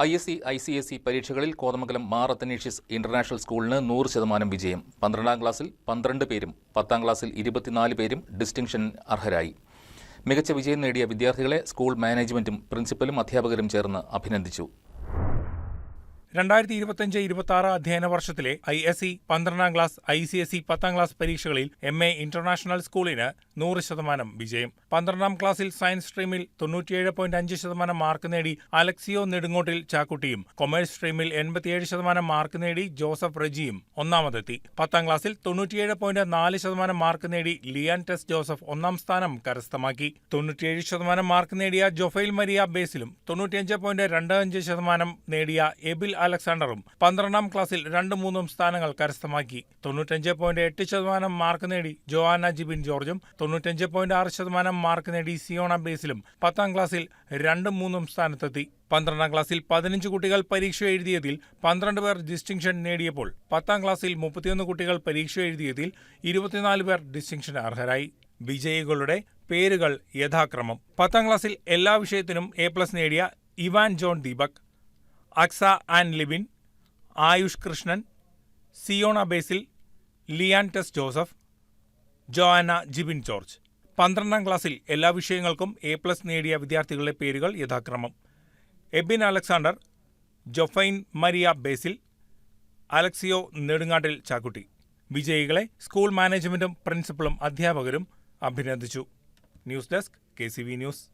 ISC, ICSE പരീക്ഷകളിൽ Kothamangalam Mar Athanasius international സ്കൂളിന് 100% വിജയം. 12ാം ക്ലാസ്സിൽ 12 പേരും 10ാം ക്ലാസ്സിൽ 24 പേരും ഡിസ്റ്റിങ്ഷൻ അർഹരായി. മികച്ച വിജയം നേടിയ വിദ്യാർത്ഥികളെ സ്കൂൾ മാനേജ്മെന്റും പ്രിൻസിപ്പലും അധ്യാപകരും ചേർന്ന് അഭിനന്ദിച്ചു. 2025-26 അധ്യയന വർഷത്തിലെ ISC 12ാം ക്ലാസ്, ICSE 10ാം ക്ലാസ് പരീക്ഷകളിൽ MA ഇന്റർനാഷണൽ സ്കൂളിന് 100% വിജയം. 12ാം ക്ലാസ്സിൽ സയൻസ് സ്ട്രീമിൽ 97.5% മാർക്ക് നേടി അലക്സിയോ നെടുങ്ങോട്ടിൽ ചാക്കുട്ടിയും, കൊമേഴ്സ് സ്ട്രീമിൽ 87% മാർക്ക് നേടി ജോസഫ് റെജിയും ഒന്നാമതെത്തി. 10ാം ക്ലാസ്സിൽ 97.4% മാർക്ക് നേടി ലിയാൻ ടെസ് ജോസഫ് ഒന്നാം സ്ഥാനം കരസ്ഥമാക്കി. 97% മാർക്ക് നേടിയ ജൊഫൈൽ മരിയ ബേസിലും 95.25% നേടിയ എബിൽ അലക്സാണ്ടറും 12ാം ക്ലാസ്സിൽ 2-3 സ്ഥാനങ്ങൾ കരസ്ഥമാക്കി. 95.8% മാർക്ക് നേടി ജോആന ജിബിൻ ജോർജും 95.6% മാർക്ക് നേടി സിയോണ ബേസിലും 10ാം ക്ലാസ്സിൽ 2-3 സ്ഥാനത്തെത്തി. 12ാം ക്ലാസ്സിൽ 15 കുട്ടികൾ പരീക്ഷ എഴുതിയതിൽ 12 പേർ ഡിസ്റ്റിങ്ഷൻ നേടിയപ്പോൾ 10ാം ക്ലാസ്സിൽ 31 കുട്ടികൾ പരീക്ഷ എഴുതിയതിൽ 24 പേർ ഡിസ്റ്റിങ്ഷൻ അർഹരായി. വിജയികളുടെ പേരുകൾ യഥാക്രമം: 10ാം ക്ലാസ്സിൽ എല്ലാ വിഷയത്തിനും A+ നേടിയ ഇവാൻ ജോൺ ദീപക്, അക്സ ആൻഡ് ലിബിൻ, ആയുഷ് കൃഷ്ണൻ, സിയോണ ബേസിൽ, ലിയാൻ ടെസ് ജോസഫ്, ജോആന ജിബിൻ ജോർജ്. 12ാം ക്ലാസ്സിൽ എല്ലാ വിഷയങ്ങൾക്കും A+ നേടിയ വിദ്യാർത്ഥികളുടെ പേരുകൾ യഥാക്രമം: എബിൻ അലക്സാണ്ടർ, ജൊഫൈൻ മരിയ ബേസിൽ, അലക്സിയോ നെടുങ്ങാട്ടിൽ ചാക്കുട്ടി. വിജയികളെ സ്കൂൾ മാനേജ്മെന്റും പ്രിൻസിപ്പലും അധ്യാപകരും അഭിനന്ദിച്ചു. News desk KCV news.